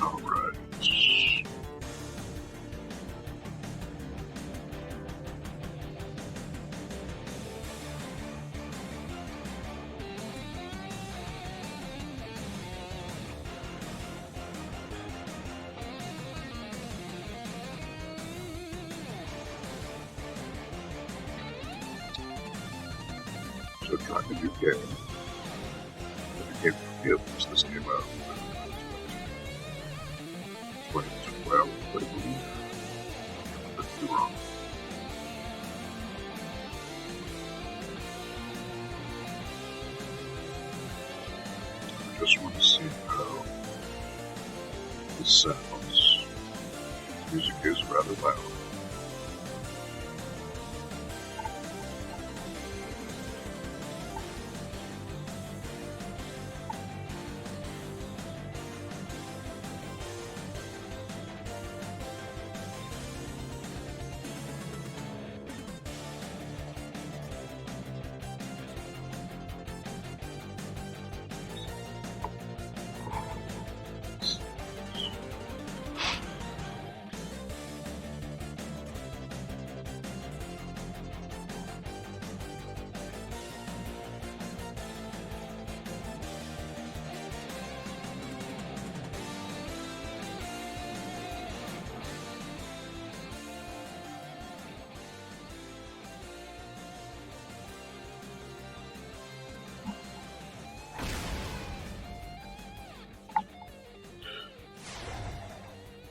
Alright. So trying a new game. The game forgives this game out. 2012, I believe. Could be wrong. I just want to see how this sounds. Music is rather loud.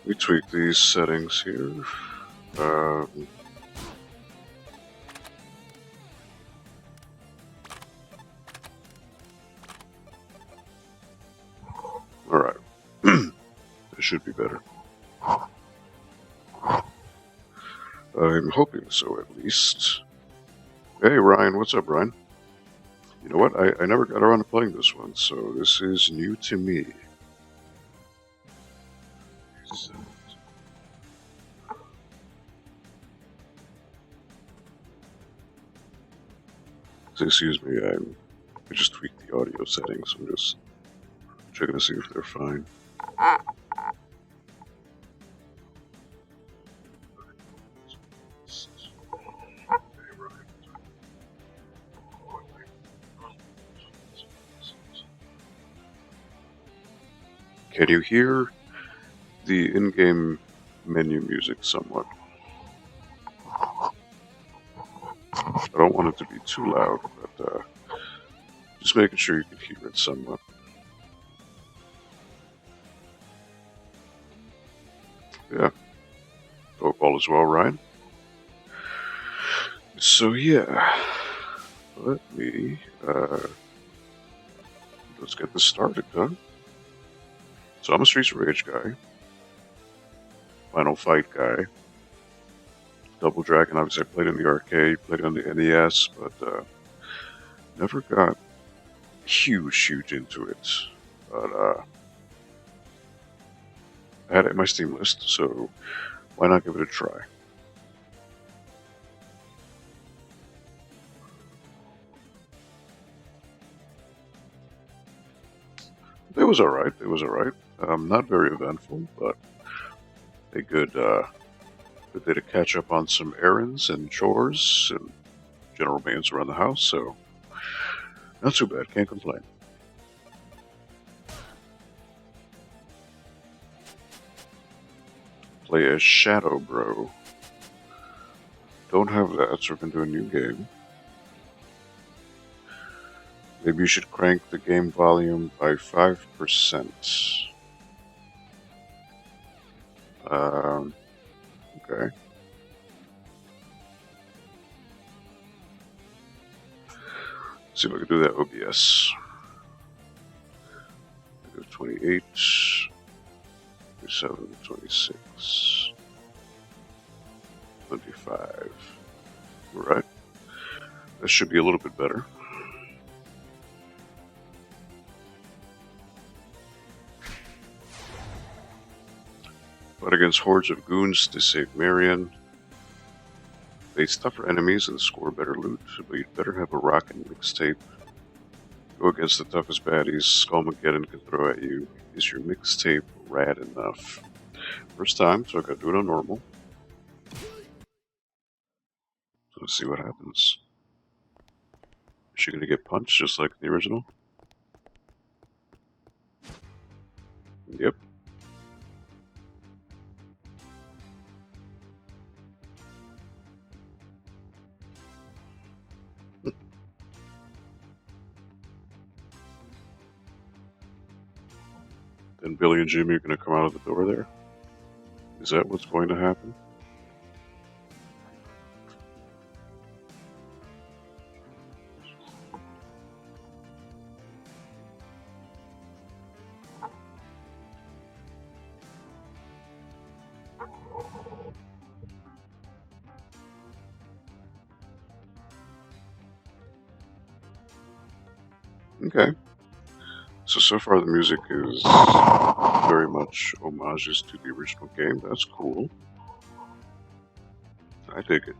We tweak these settings here. Alright. This should be better. I'm hoping so, at least. Hey, Ryan. What's up, Ryan? You know what? I never got around to playing this one, so this is new to me. So excuse me, I just tweaked the audio settings. I'm just checking to see if they're fine. Can you hear the in-game menu music somewhat? I don't want it to be too loud, but just making sure you can hear it somewhat. Yeah. Hope all is well, Ryan. So yeah, let me let's get this started, huh? So I'm a Streets of Rage guy, Final Fight guy, Double Dragon. Obviously, I played in the arcade, played on the NES, but never got huge into it. But I had it in my Steam list, so why not give it a try? It was alright. It was alright. Not very eventful, but a good day to catch up on some errands and chores and general maintenance around the house. So not too bad. Can't complain. Play as Shadow Bro. Don't have that, so we're gonna do a new game. Maybe you should crank the game volume by 5%. Okay. Let's see if I can do that OBS. 28, 27, 26, 25. Alright. That should be a little bit better. Fight against hordes of goons to save Marion. Face tougher enemies and score better loot, but you'd better have a rockin' mixtape Go against the toughest baddies Skullmageddon can throw at you. Is your mixtape rad enough? First time, so I gotta do it on normal. So let's see what happens. Is she gonna get punched just like the original? Yep. Then Billy and Jimmy are gonna come out of the door there? Is that what's going to happen? Okay. So far the music is very much homages to the original game. That's cool. I dig it.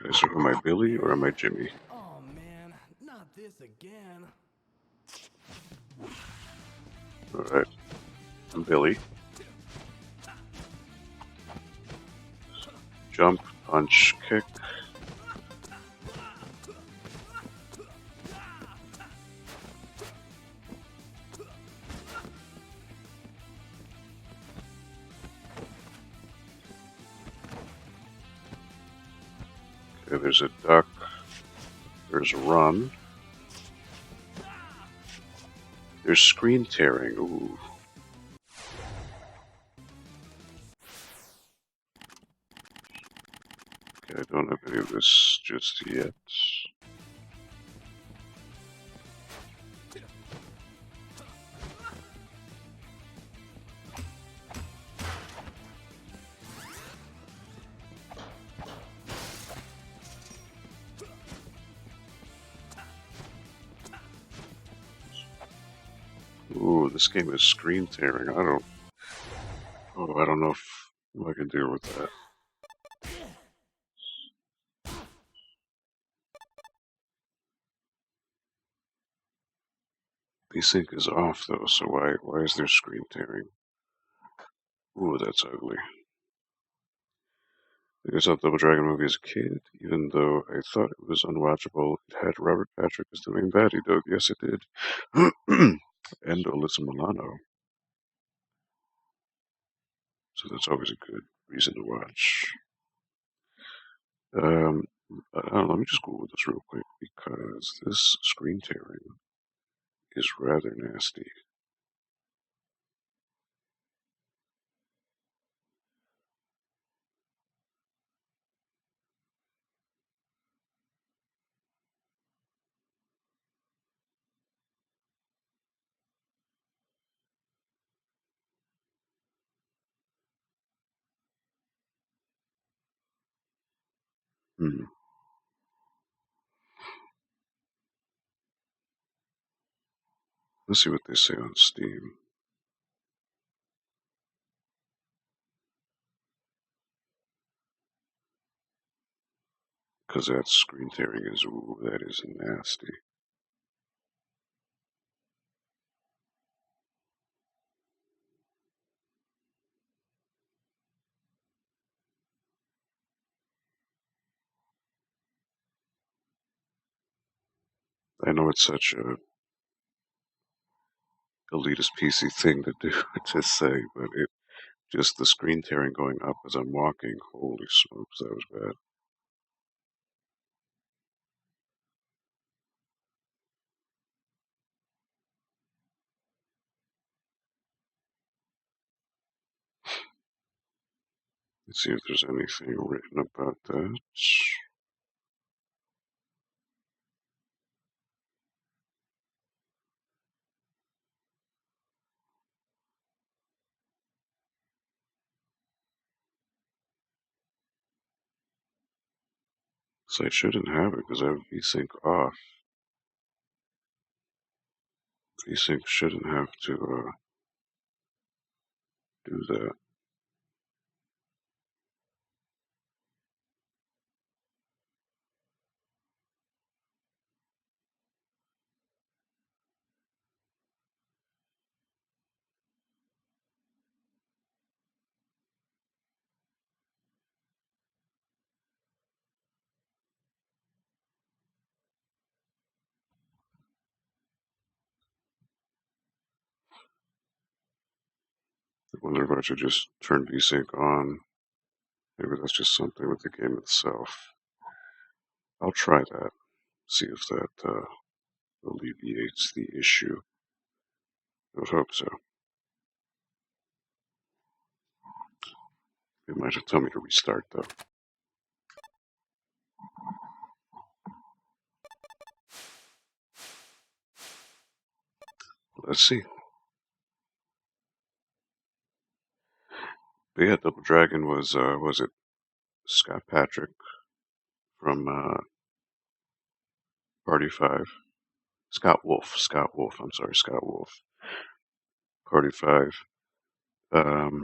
Okay, so am I Billy or am I Jimmy? Oh man, not this again. Alright. I'm Billy. Jump, punch, kick. Okay, there's a duck. There's a run. There's screen tearing. Ooh. Okay, I don't have any of this just yet. Ooh, this game is screen tearing. I don't know if I can deal with that. Desync is off though, so why is there screen tearing? Ooh, that's ugly. I saw Double Dragon movie as a kid, even though I thought it was unwatchable. It had Robert Patrick as the main baddie, Doug. Yes, it did. And Alyssa Milano. So that's always a good reason to watch. Um, I don't know, let me just Google this real quick because this screen tearing is rather nasty. Hmm. Let's see what they say on Steam. Because that screen tearing is, ooh, that is nasty. I know it's such a elitist PC thing to do to say, but it just the screen tearing going up as I'm walking. Holy smokes, that was bad. Let's see if there's anything written about that. So I shouldn't have it because I have VSync off. VSync shouldn't have to do that. wonder if I should just turn VSync on. Maybe that's just something with the game itself. I'll try that. See if that alleviates the issue. I would hope so. It might tell me to restart though. Let's see. But yeah, Double Dragon was it Scott Patrick from Party 5? Scott Wolf, I'm sorry, Scott Wolf. Party 5. The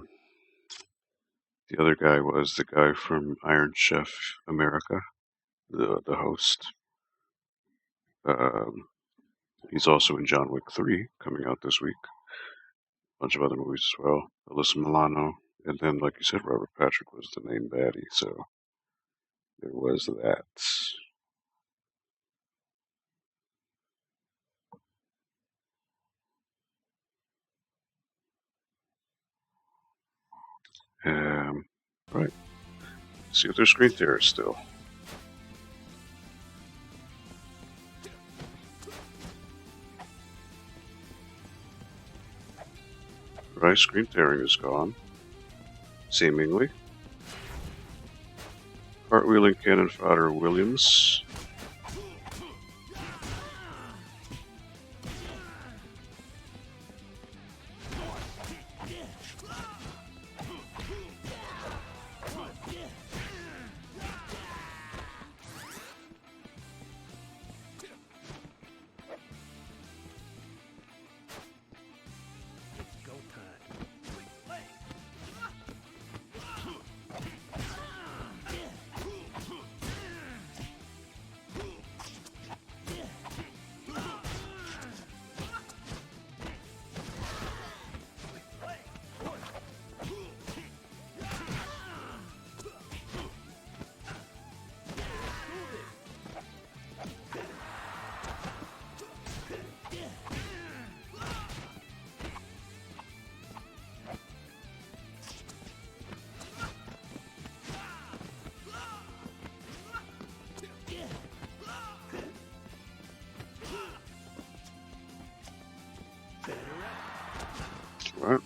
other guy was the guy from Iron Chef America, the host. He's also in John Wick 3, coming out this week. A bunch of other movies as well. Alyssa Milano. And then, like you said, Robert Patrick was the main baddie, so there was that. Right. See if there's screen tears still. Right, screen tearing is gone. Seemingly. Cartwheeling cannon fodder Williams. Go time. Right.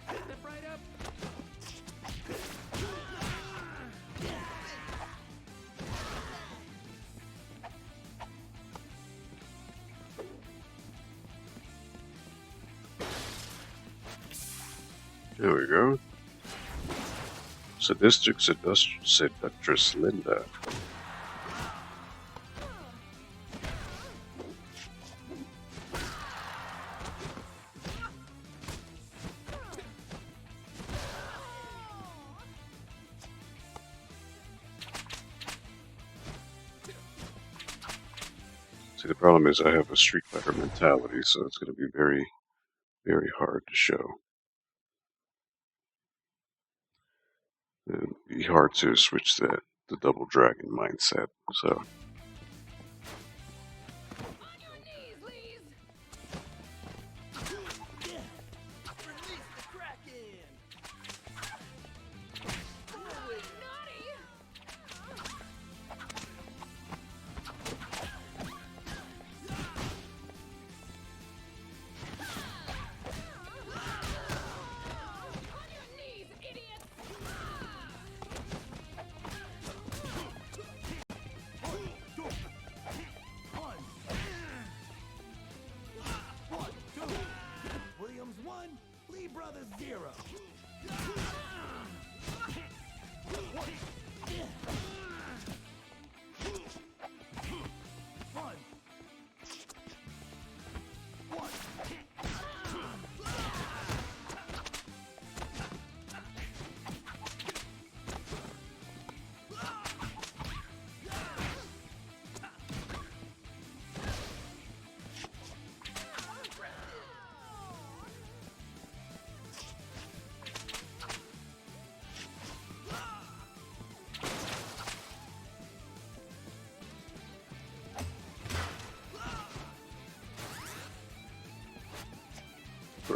Step right up. There we go. Sadistic seductress Linda. See, the problem is I have a Street Fighter mentality, so it's going to be very, very hard to show. It'd be hard to switch the Double Dragon mindset, so...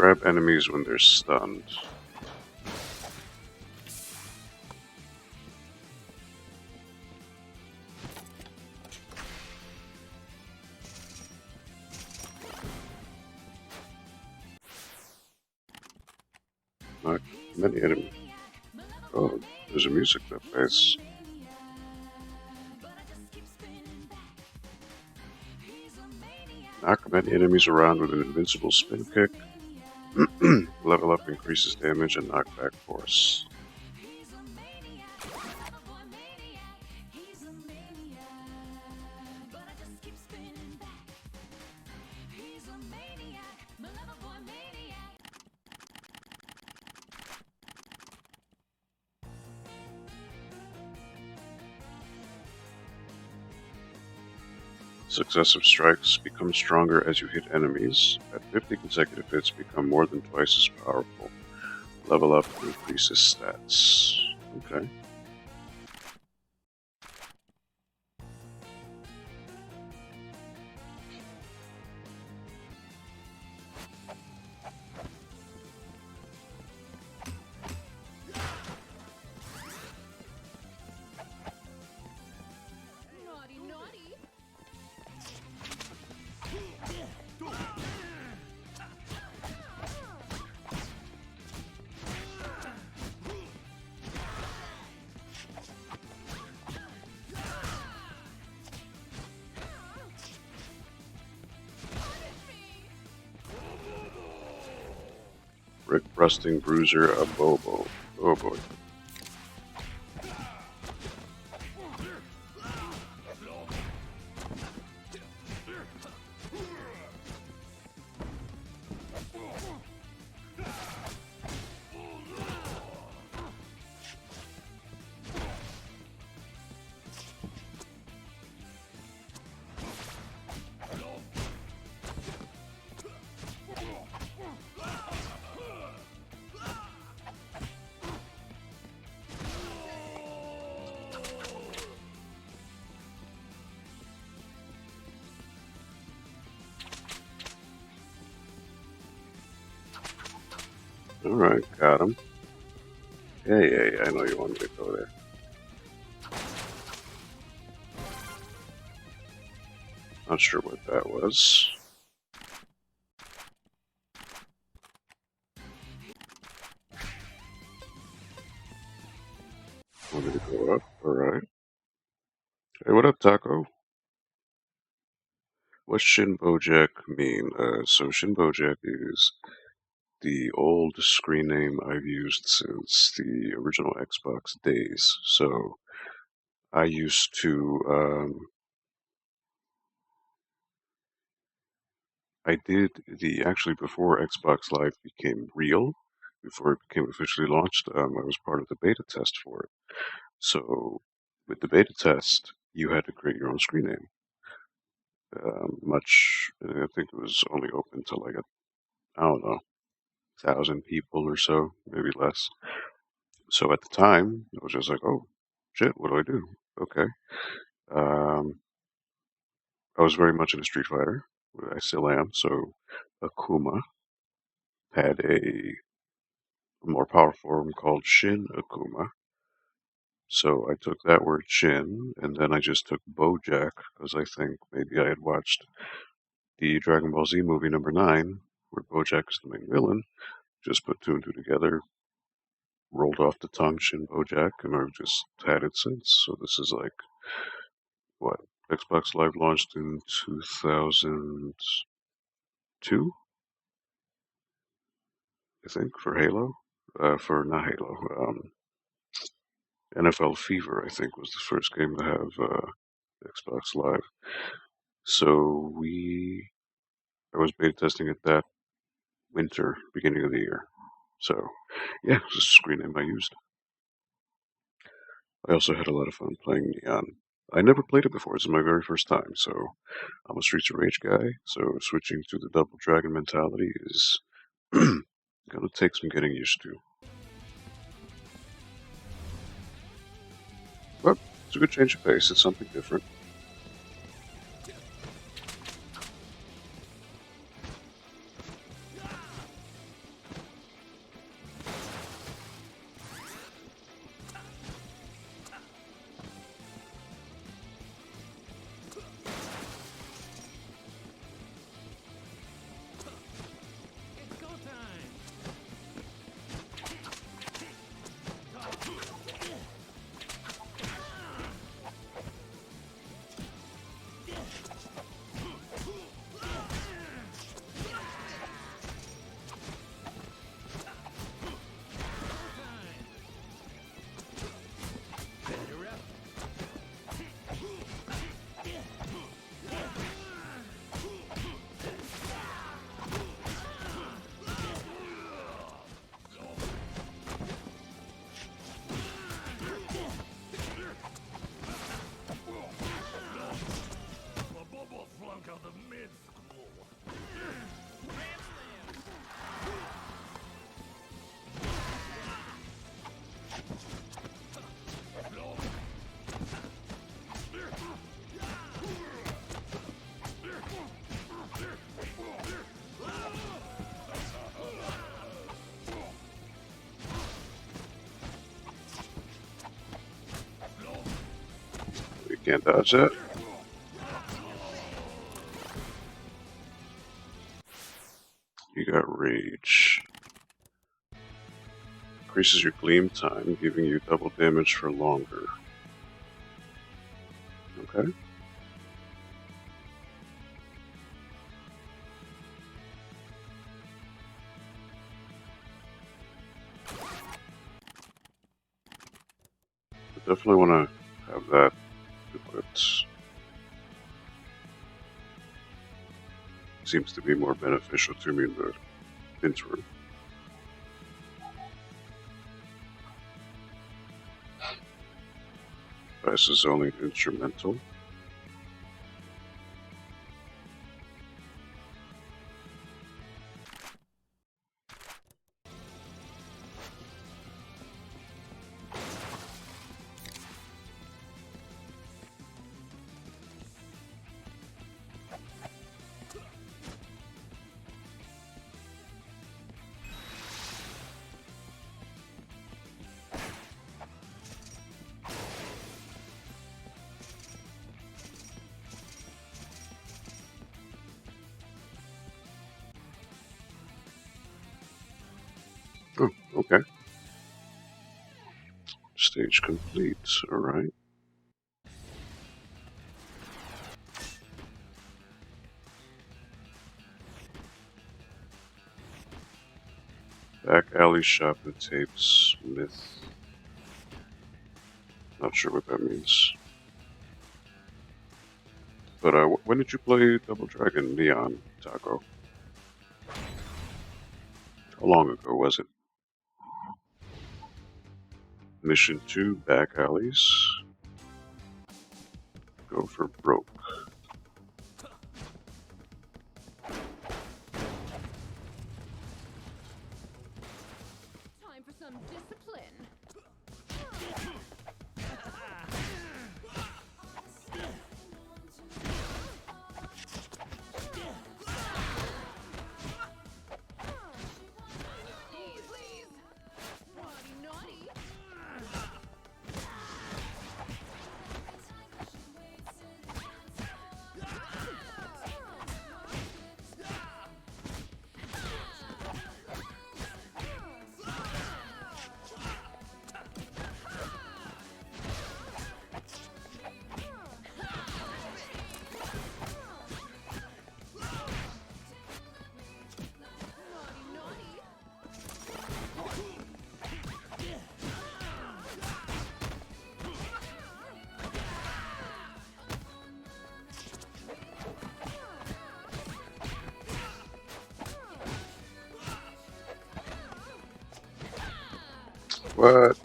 Grab enemies when they're stunned. Not many enemies. Oh, there's a music that plays. Knock many enemies around with an invincible spin kick. Level up increases damage and knockback force. Successive strikes become stronger as you hit enemies. At 50 consecutive hits, become more than twice as powerful. Level up increases stats. Okay. Naughty, naughty. Rick Rusting Bruiser a Bobo. Oh boy. Alright, got him. Yeah, I know you wanted to go there. Not sure what that was. Want me to go up? Alright. Hey, what up, Taco? What's Shin Bojack mean? So Shin Bojack is the old screen name I've used since the original Xbox days. So I used to, I did actually before Xbox Live became real, before it became officially launched, I was part of the beta test for it. So with the beta test, you had to create your own screen name. I think it was only open to like I don't know, 1,000 people or so, maybe less. So at the time, I was just like, oh, shit, what do I do? Okay. Um, I was very much into Street Fighter. I still am. So Akuma had a more powerful form called Shin Akuma. So I took that word Shin, and then I just took Bojack, because I think maybe I had watched the Dragon Ball Z movie number 9, where Bojack is the main villain. Just put two and two together, rolled off the tongue Shin Bojack, and I've just had it since. So this is like, what? Xbox Live launched in 2002, I think, for Halo. For not Halo, NFL Fever, I think, was the first game to have Xbox Live. So I was beta testing it that winter, beginning of the year. So, yeah, it was a screen name I used. I also had a lot of fun playing Neon. I never played it before. This is my very first time, so I'm a Streets of Rage guy. So switching to the Double Dragon mentality is gonna take some getting used to. But it's a good change of pace. It's something different. Can't dodge that. You got Rage. Increases your gleam time, giving you double damage for longer. Okay. I definitely want to have that equipped. Seems to be more beneficial to me in the interim. This is only instrumental. Oh, okay. Stage complete. Alright. Back alley shop and tapes. Myth. Not sure what that means. But when did you play Double Dragon Neon, Taco? How long ago was it? Mission 2, back alleys. Go for broke. Time for some discipline. Please, please. Naughty, naughty. Naughty, naughty. What?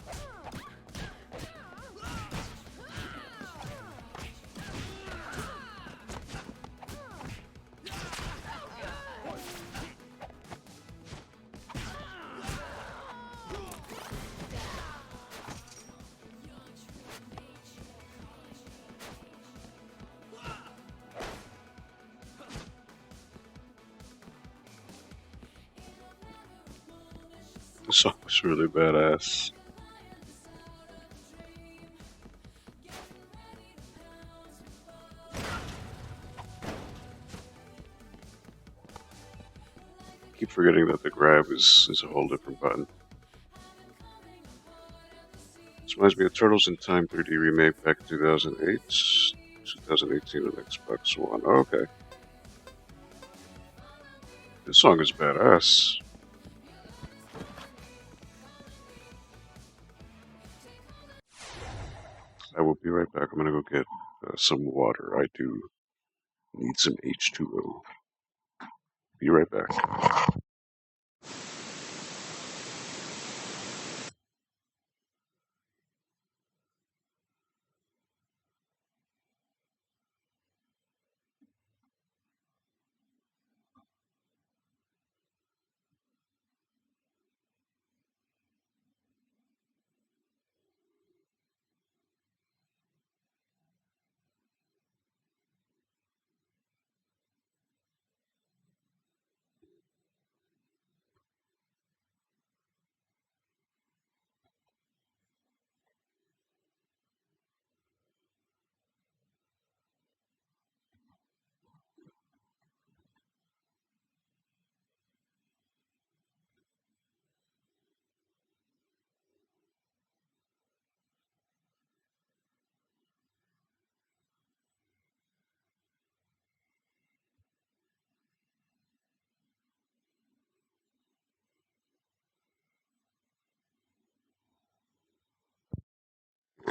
This song was really badass. Keep forgetting that the grab is a whole different button. This reminds me of Turtles in Time 3D remake back in 2008, 2018 on Xbox One. Oh, okay. This song is badass. I will be right back. I'm gonna go get some water. I do need some H2O. Be right back.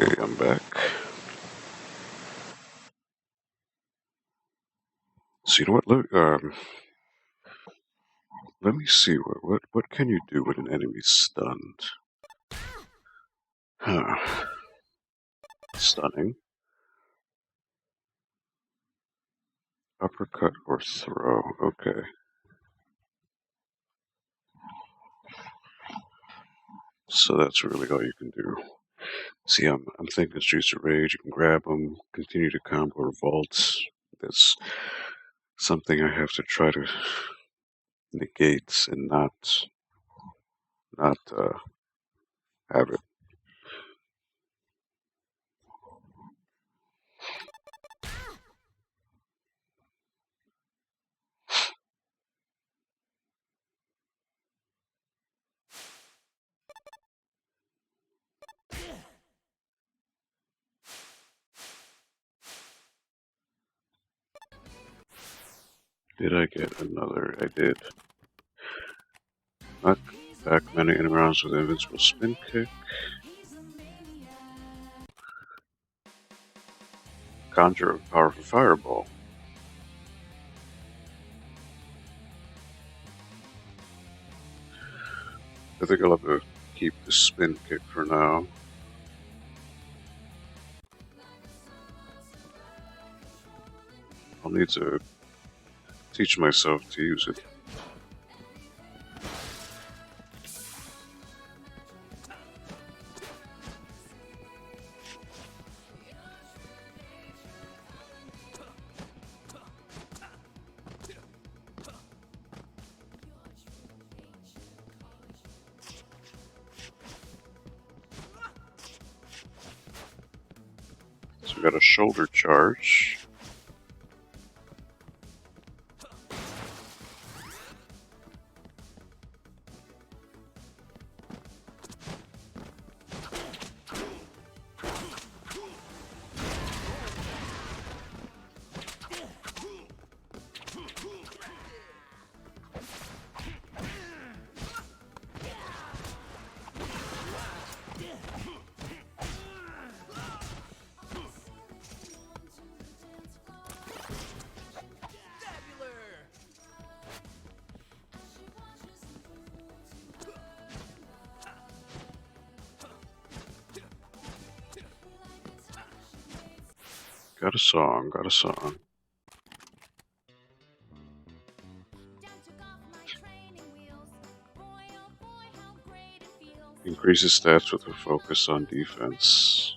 Okay, I'm back. So you know what? Let me see. What can you do with an enemy stunned? Huh. Stunning. Uppercut or throw. Okay. So that's really all you can do. See, I'm thinking Streets of Rage. You can grab them, continue to combo or vault. That's something I have to try to negate and not have it. Did I get another? I did. Knock back many enemy rounds with an invincible spin kick. Conjure a powerful fireball. I think I'll have to keep the spin kick for now. I'll need to teach myself to use it. So we got a shoulder charge. Got a song, got a song. Increases stats with a focus on defense.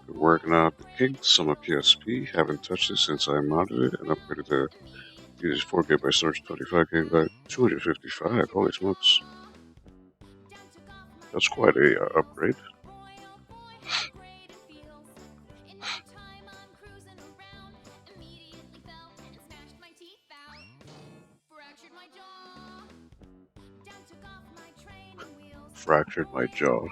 Been working out the kinks on my PSP. Haven't touched it since I modded it and upgraded the uses 4 GB storage, 25 GB, 255. Holy smokes. That's quite a upgrade. Fractured my jaw.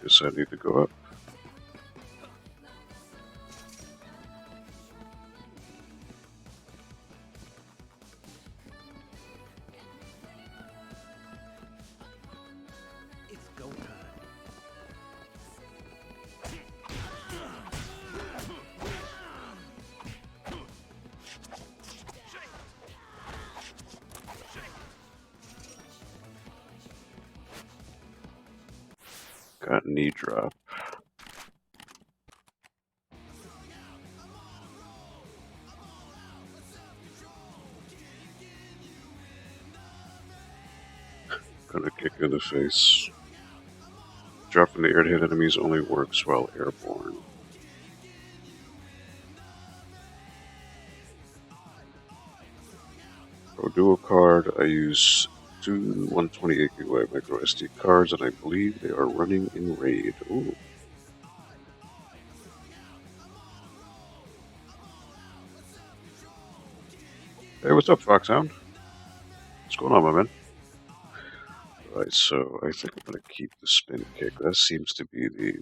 Guess I need to go up. It's go time. Got knee drop. Gonna kick in the face. Drop in the air to hit enemies only works while airborne. Pro Duo card. I use two 128 gigabyte micro SD cards, and I believe they are running in RAID. Ooh. Hey, what's up, Foxhound? What's going on, my man? Alright, so I think I'm going to keep the spin kick. That seems to be the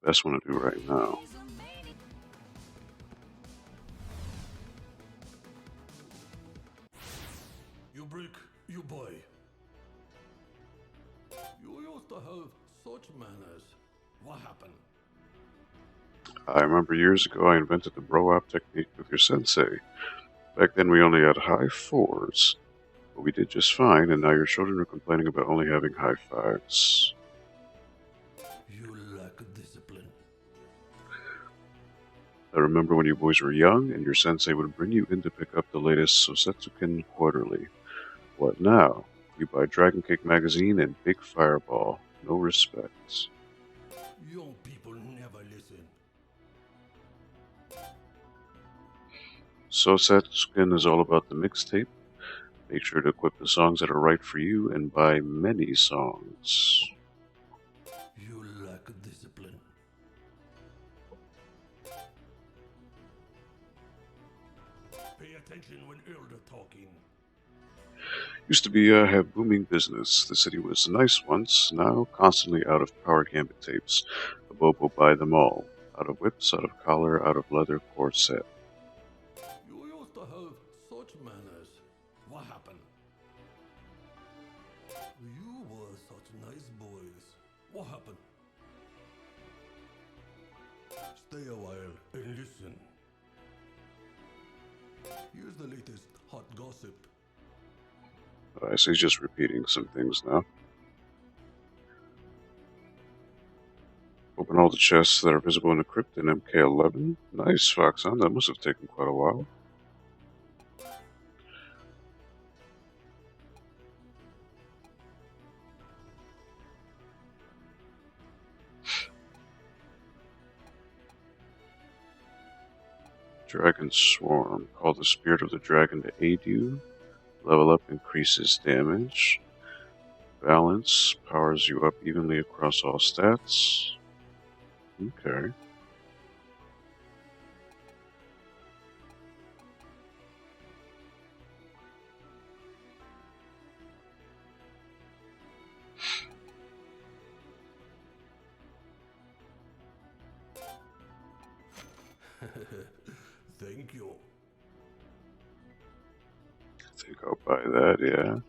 best one to do right now. You brick, you boy. You used to have such manners. What happened? I remember years ago I invented the bro-op technique with your sensei. Back then we only had high fours, but we did just fine, and now your children are complaining about only having high fives. You lack discipline. I remember when you boys were young, and your sensei would bring you in to pick up the latest Sosetsuken Quarterly. What now? You buy Dragon Cake magazine and Big Fireball. No respect. Young people never listen. Sosetsuken is all about the mixtape. Make sure to equip the songs that are right for you and buy many songs. You lack discipline. Pay attention when elder talking. Used to be have booming business. The city was nice once, now constantly out of power gambit tapes. A bobo buy them all. Out of whips, out of collar, out of leather corset. You used to have such manners. What happened? You were such nice boys. What happened? Stay a while and listen. Here's the latest hot gossip. I see he's just repeating some things now. Open all the chests that are visible in the crypt in MK11. Nice, Foxhound. That must have taken quite a while. Dragon Swarm. Call the spirit of the dragon to aid you. Level up increases damage. Balance powers you up evenly across all stats. Okay. Thank you. I think I'll buy that, yeah.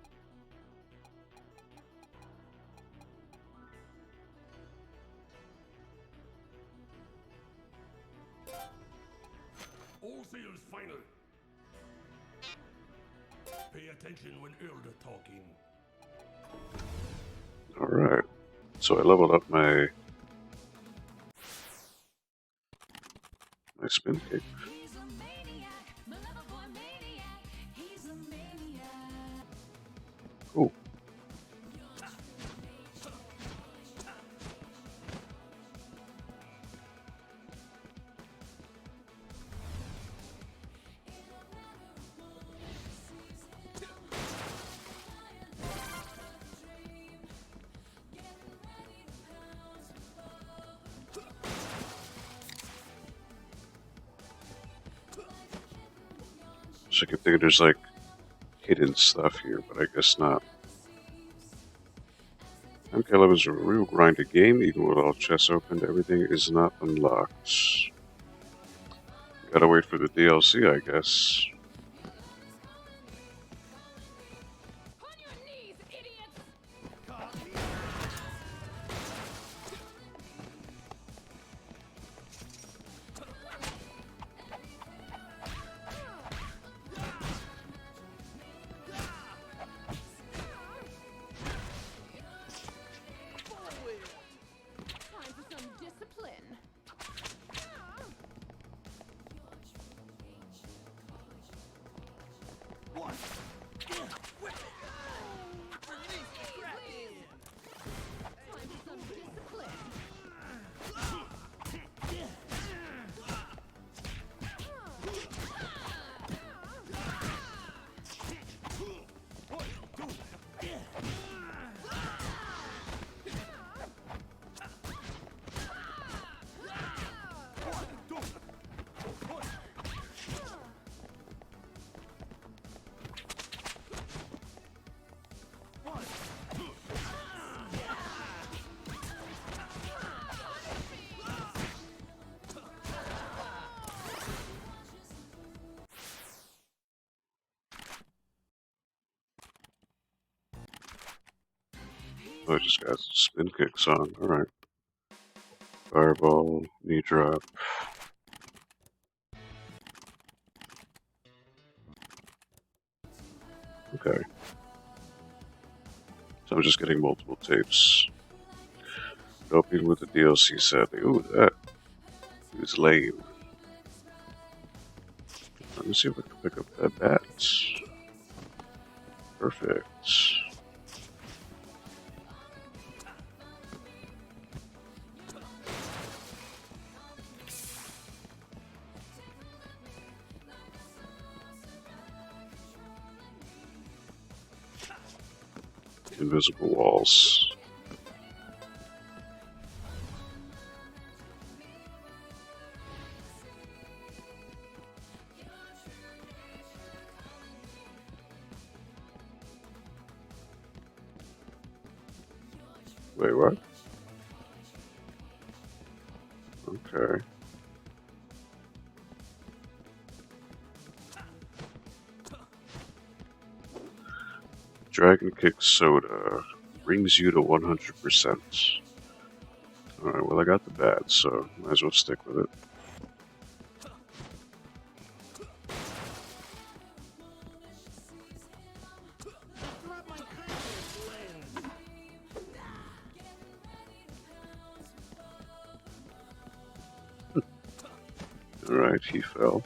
All seals final. Pay attention when elder talking. Alright. So I leveled up my spin kick. He's a maniac, my lover boy maniac. He's a maniac. Cool. So I keep thinking there's like hidden stuff here, but I guess not. MK11 is a real grinded game, even with all chests opened, everything is not unlocked. Gotta wait for the DLC, I guess. On your knees, idiots! Time for some discipline. Oh, I just got spin kicks on. Alright. Fireball, knee drop. Okay. So I'm just getting multiple tapes. Helping with the DLC, sadly. Ooh, that is lame. Let me see if I can pick up that bat. Perfect. Invisible walls. Wait, what? Okay. Dragon Kick Soda brings you to 100%. Alright, well I got the bat, so might as well stick with it. Alright, he fell.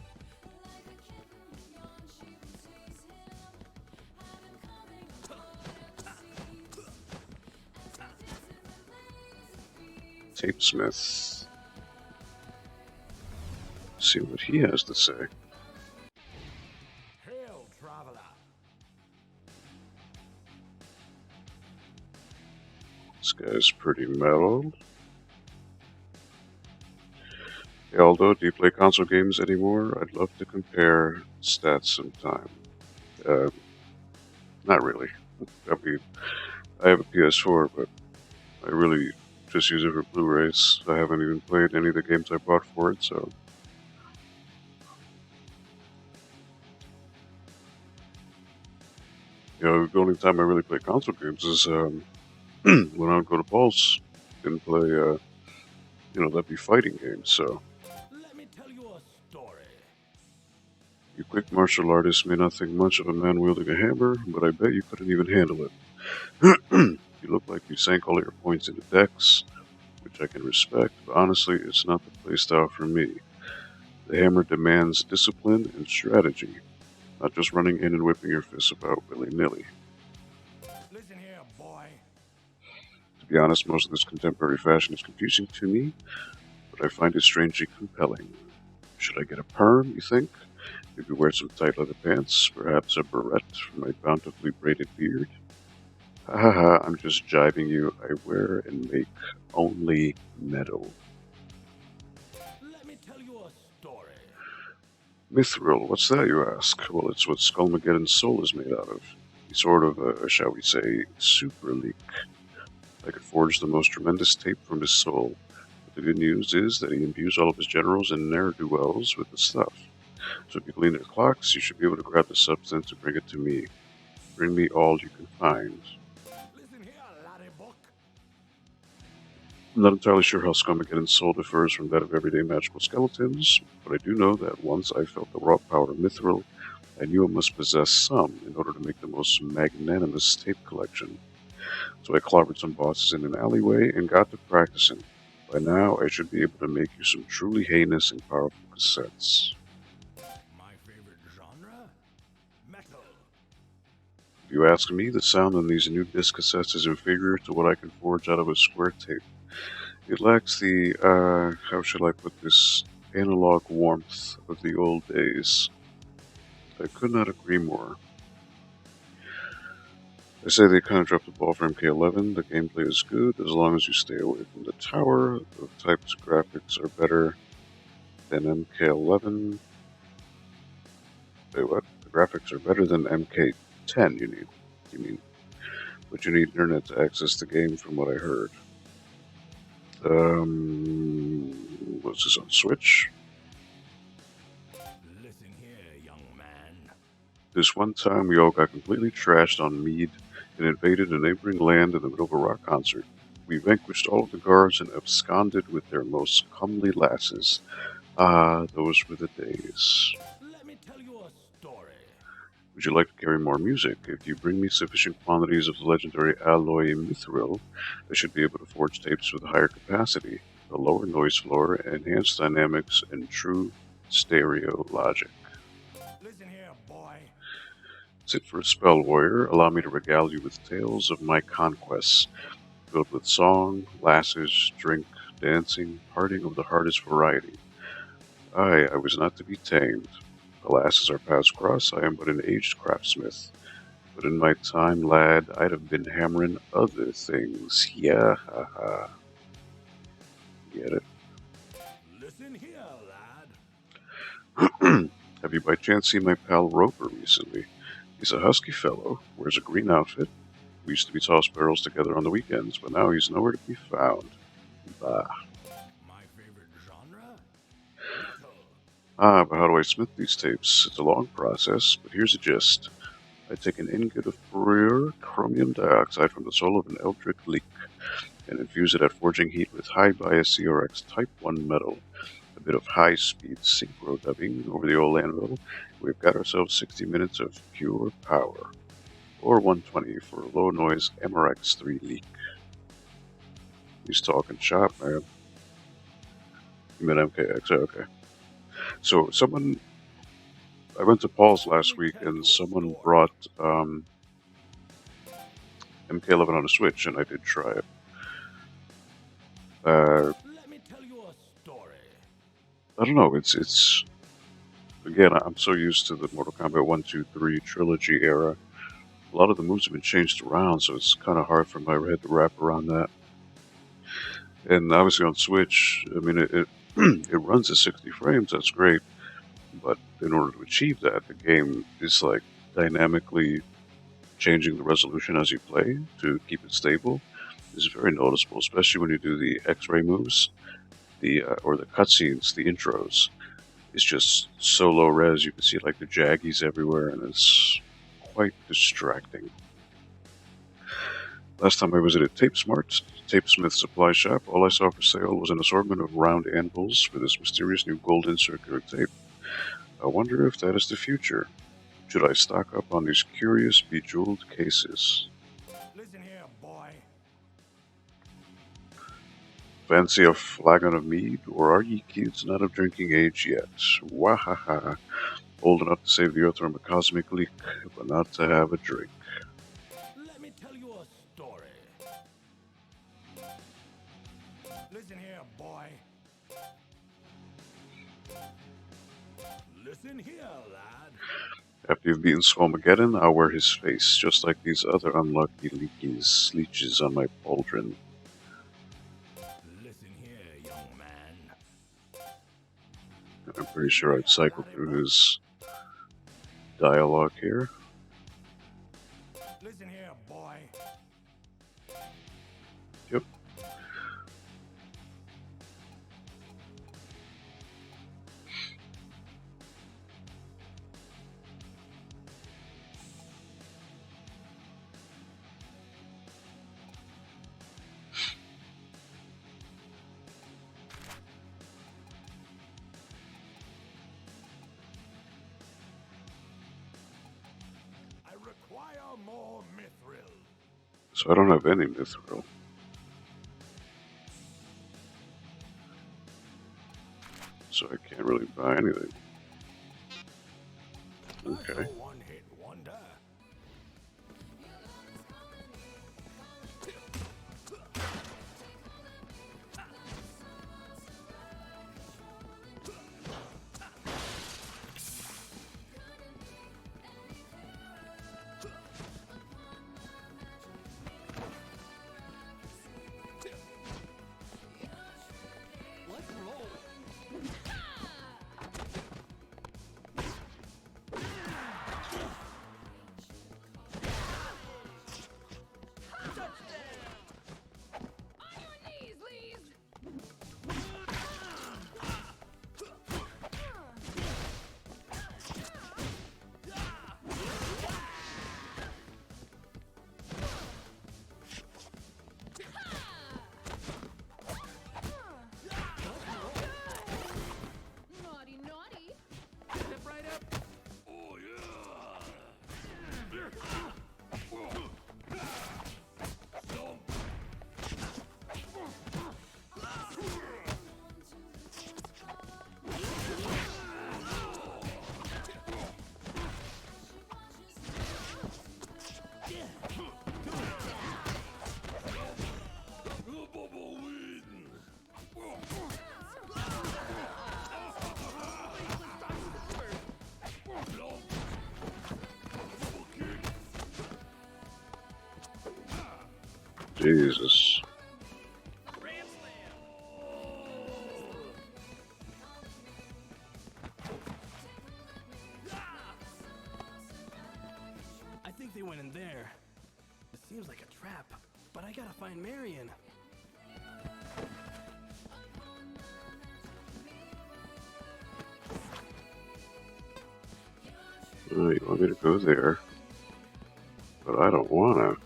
Tapesmith. See what he has to say. Hail, traveler. This guy's pretty metal. Hey Aldo, do you play console games anymore? I'd love to compare stats sometime. Not really. I mean, I have a PS4, but I really just use it for Blu-rays. I haven't even played any of the games I bought for it, so... You know, the only time I really play console games is when I would go to Pulse and play, you know, that'd be fighting games, so... Let me tell you a story. You quick martial artists may not think much of a man wielding a hammer, but I bet you couldn't even handle it. You look like you sank all your points into decks, which I can respect, but honestly, it's not the playstyle for me. The hammer demands discipline and strategy, not just running in and whipping your fists about willy-nilly. Listen here, boy. To be honest, most of this contemporary fashion is confusing to me, but I find it strangely compelling. Should I get a perm, you think? Maybe wear some tight leather pants, perhaps a barrette for my bountifully braided beard? Haha, I'm just jibing you. I wear and make only metal. Let me tell you a story. Mithril, what's that, you ask? Well, it's what Skullmageddon's soul is made out of. He's sort of a, shall we say, super leak. I could forge the most tremendous tape from his soul. But the good news is that he imbues all of his generals and ne'er-do-wells with the stuff. So if you clean their clocks, you should be able to grab the substance and bring it to me. Bring me all you can find. Listen here, laddie buck. I'm not entirely sure how Skullmageddon's soul differs from that of everyday magical skeletons, but I do know that once I felt the raw power of Mithril, I knew I must possess some in order to make the most magnanimous tape collection. So I clobbered some bosses in an alleyway and got to practicing. By now, I should be able to make you some truly heinous and powerful cassettes. My favorite genre? Metal. If you ask me, the sound on these new disc cassettes is inferior to what I can forge out of a square tape. It lacks the, how shall I put this, analog warmth of the old days. I could not agree more. I say they kind of dropped the ball for MK11. The gameplay is good as long as you stay away from the tower. The types of graphics are better than MK11. Wait, what? The graphics are better than MK10, you mean. But you need internet to access the game from what I heard. Was this on Switch? Listen here, young man. This one time we all got completely trashed on Mead and invaded a neighboring land in the middle of a rock concert. We vanquished all of the guards and absconded with their most comely lasses. Ah, those were the days. Let me tell you a story. Would you like to carry more music? If you bring me sufficient quantities of the legendary alloy mithril, I should be able to forge tapes with a higher capacity, a lower noise floor, enhanced dynamics, and true stereo logic. Listen here, boy. Sit for a spell, warrior. Allow me to regale you with tales of my conquests, filled with song, lasses, drink, dancing, parting of the hardest variety. I was not to be tamed. Alas, as our paths cross, I am but an aged craftsmith. But in my time, lad, I'd have been hammering other things. Yeah, ha ha. Get it? Listen here, lad. Have you by chance seen my pal Roper recently? He's a husky fellow, wears a green outfit. We used to be tossed barrels together on the weekends, but now he's nowhere to be found. Bah. My favorite genre? Metal. Ah, but how do I smith these tapes? It's a long process, but here's the gist. I take an ingot of pure chromium dioxide from the soul of an eldritch leek and infuse it at forging heat with high bias CRX Type 1 metal, a bit of high speed synchro dubbing over the old anvil. We've got ourselves 60 minutes of pure power. Or 120 for a low noise MRX 3 leak. He's talking shop, man. You meant MKX, okay. So I went to Paul's last week and someone brought MK11 on a Switch and I did try it. Let me tell you a story. I don't know, it's again, I'm so used to the Mortal Kombat 1, 2, 3 trilogy era. A lot of the moves have been changed around, so it's kind of hard for my head to wrap around that. And obviously on Switch, I mean, it it runs at 60 frames, that's great. But in order to achieve that, the game is like dynamically changing the resolution as you play to keep it stable. Is very noticeable, especially when you do the X-ray moves, or the cutscenes, the intros. It's just so low res, you can see like the jaggies everywhere, and it's quite distracting. Last time I visited TapeSmart, Tapesmith Supply Shop, all I saw for sale was an assortment of round anvils for this mysterious new golden circular tape. I wonder if that is the future. Should I stock up on these curious bejeweled cases? Listen here, boy. Fancy a flagon of mead, or are ye kids not of drinking age yet? Wahaha! Old enough to save the earth from a cosmic leak, but not to have a drink. Let me tell you a story. Listen here, boy. Listen here, lad. After you've beaten Swamageddon, I'll wear his face, just like these other unlucky leeches on my pauldron. Listen here, young man. I'm pretty sure I'd cycle through his dialogue here. Listen here, boy. Yep. I require more mithril. So I don't have any mithril. So I can't really buy anything. Okay. That's a one-hit wonder. Let's roll. Jesus. I think they went in there. It seems like a trap, but I gotta find Marion. You want me to go there? But I don't wanna.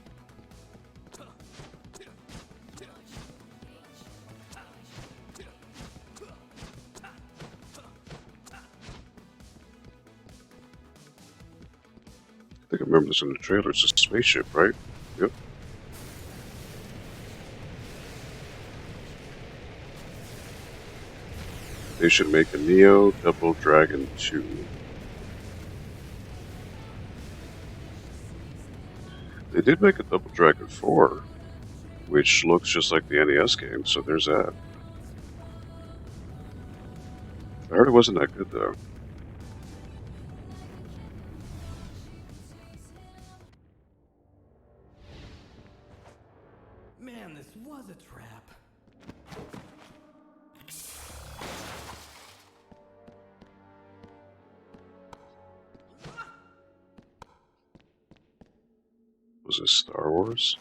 I think I remember this in the trailer. It's a spaceship, right? Yep. They should make a Neo Double Dragon 2. They did make a Double Dragon 4, which looks just like the NES game, so there's that. I heard it wasn't that good, though. Man, this was a trap. Was it Star Wars?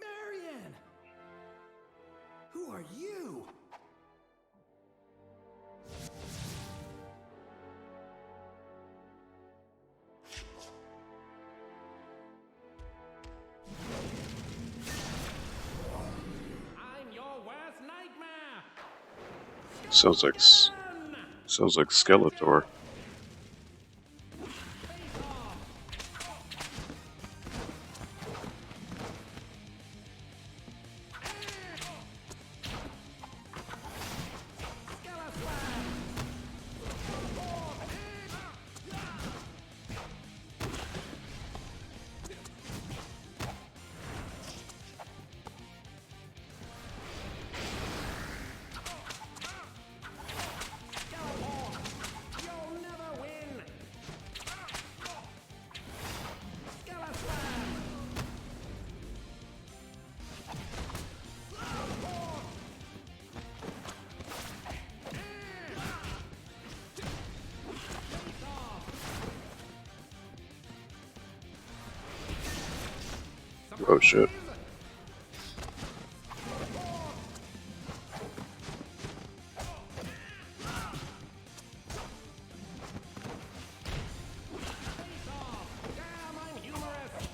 Marion! Who are you? I'm your worst nightmare. Sounds like Skeletor. You'll never win. Oh shit. Damn, I'm humorous.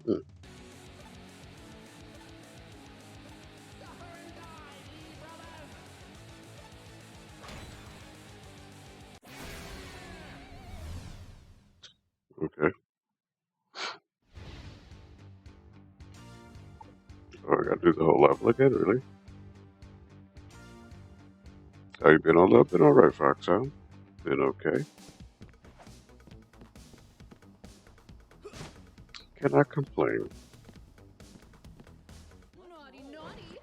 Hmm. Okay. Oh, I gotta do the whole level again, really? How you been all up? Been alright, Foxhound? Been okay? Cannot complain. Naughty, naughty.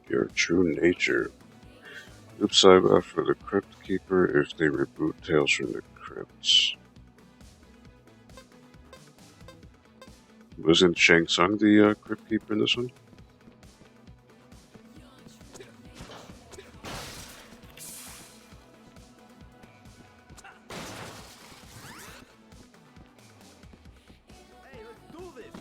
Your true nature. Oops, I'm after the Crypt Keeper if they reboot Tales from the Crypts. Wasn't Shang Tsung the Crypt Keeper in this one? Hey, let's do this.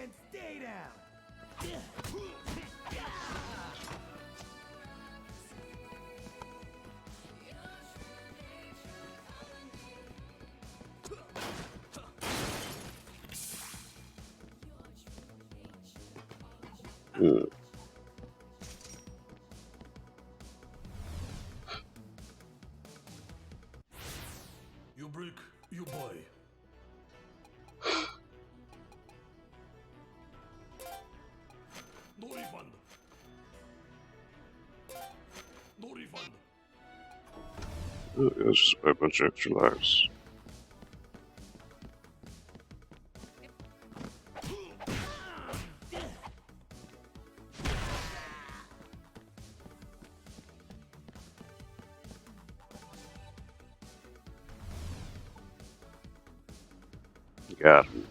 And stay down. Hmm. You break, you buy. No refund. No refund. Oh, yeah, it's just by a bunch of extra lives. Got him.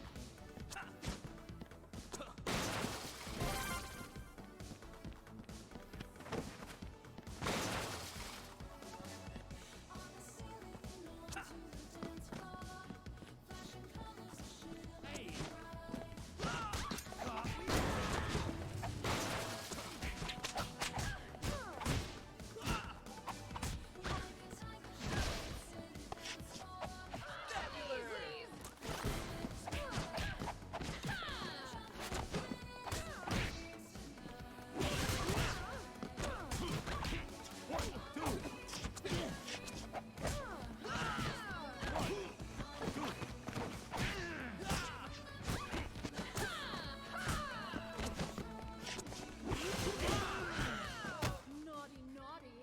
Naughty, naughty. Naughty, naughty.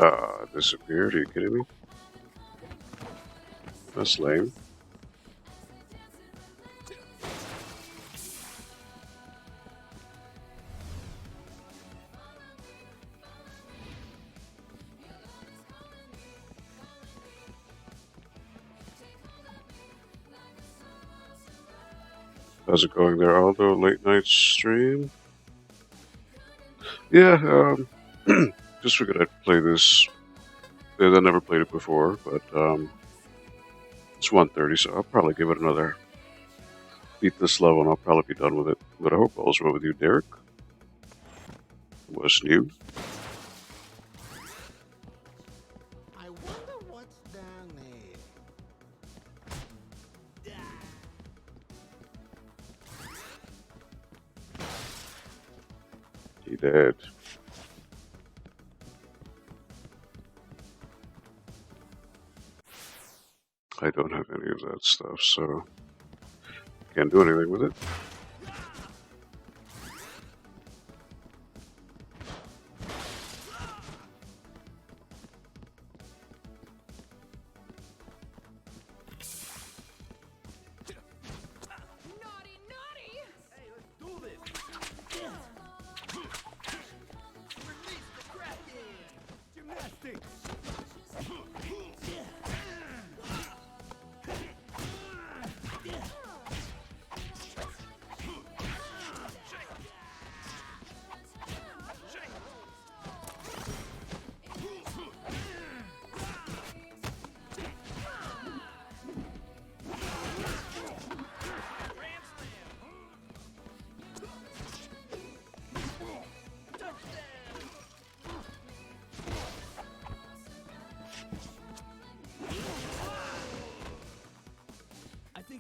Ah, disappeared. Are you kidding me? That's lame. How's it going there, Aldo? Late night stream? Yeah, just figured I'd play this. I never played it before, but it's 1:30, so I'll probably give it another beat this level and I'll probably be done with it. But I hope all's well with you, Derek. What's new? I wonder what's down there. He dead. I don't have any of that stuff, so can't do anything with it.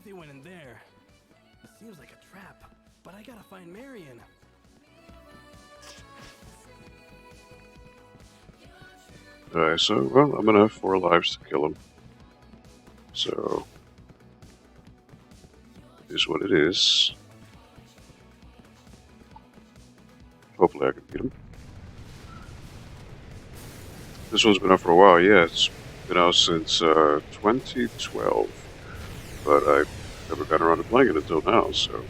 they went in there. It seems like a trap, but I gotta find Marion. Alright, so, well, I'm gonna have 4 lives to kill him. So, it is what it is. Hopefully I can beat him. This one's been out for a while, yeah, it's been out since 2012. But I never got around to playing it until now, so.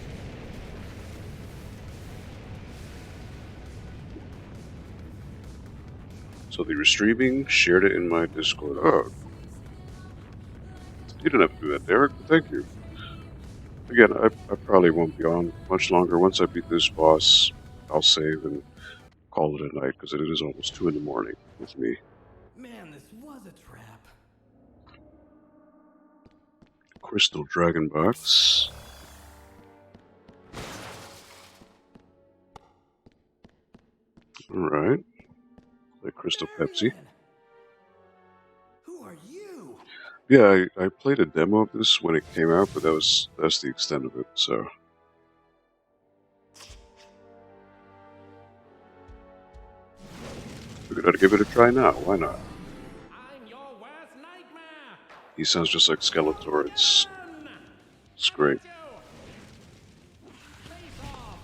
So they were streaming, shared it in my Discord. Oh. You didn't have to do that, Derek, but thank you. Again, I probably won't be on much longer. Once I beat this boss, I'll save and call it a night, because it is almost 2 in the morning with me. Man, this was a trap. Crystal Dragon Box. Alright. Like Crystal Pepsi. Marion! Who are you? Yeah, I played a demo of this when it came out, but that's the extent of it, so. Figured I'd give it a try now, why not? I'm your worst nightmare. He sounds just like Skeletor, it's great. Face off.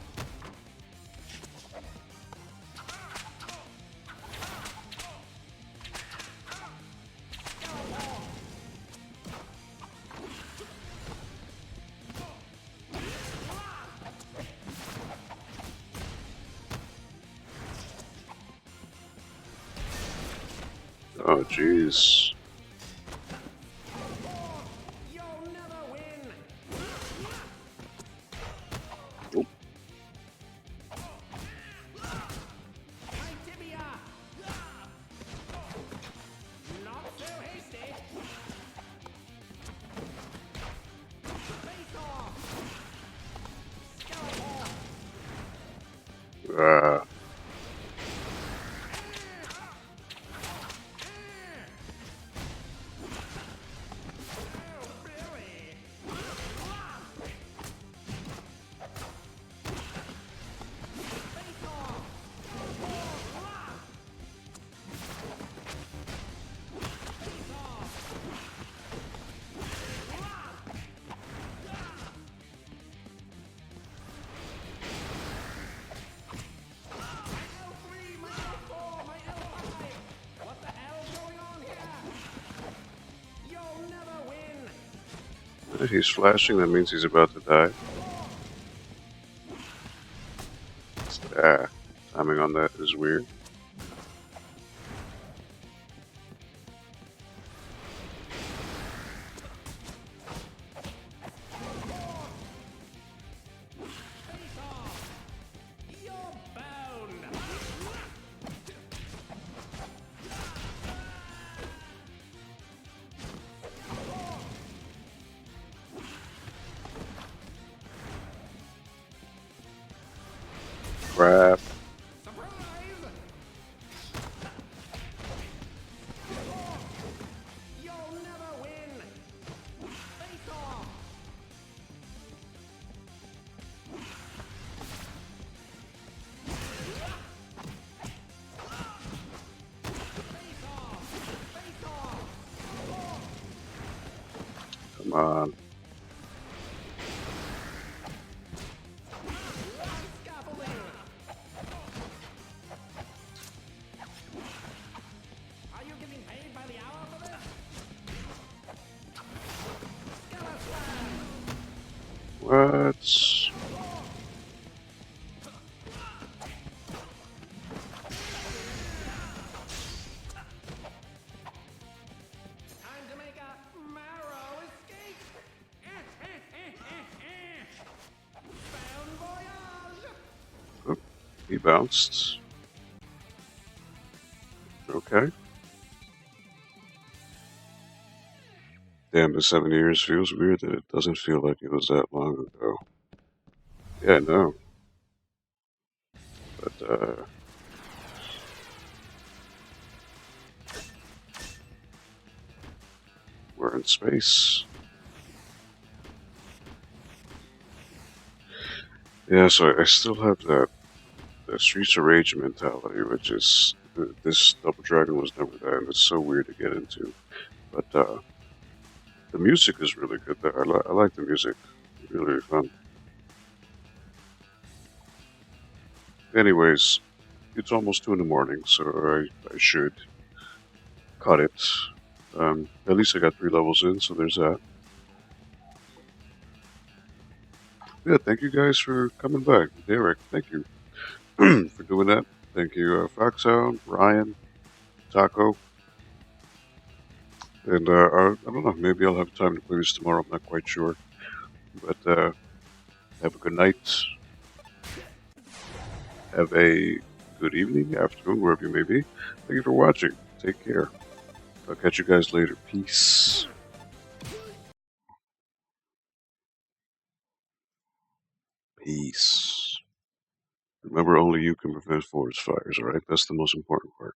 Oh, jeez. You'll never win. Oop. My tibia. Not so hasty. Face off. Skeletor. Ah. What the hell's going on here? You'll never win. He's flashing, that means he's about to die. Ah, timing on that is weird. Face off. You're bound. Crap. Surprise! You'll never win. Face off. Face off. Face off. Come on. Scaffolding. Are you getting paid by the hour for this? Skeleton. What? Time to make a marrow escape. Bon voyage. Oh, he bounced. Okay. Damn, the 7 years feels weird that it doesn't feel like it was that long ago. Yeah, no. But, we're in space. Yeah, so I still have that Streets of Rage mentality, which is this Double Dragon was never that, and it's so weird to get into. But the music is really good there. I like the music. It's really, really fun. Anyways, it's almost 2 in the morning, so I should cut it. At least I got 3 levels in, so there's that. Yeah, thank you guys for coming back. Derek, thank you for doing that. Thank you, Foxhound, Ryan, Taco, and I don't know, maybe I'll have time to play this tomorrow. I'm not quite sure. But have a good night. Have a good evening, afternoon, wherever you may be. Thank you for watching. Take care. I'll catch you guys later. Peace. Peace. Remember, only you can prevent forest fires, alright? That's the most important part.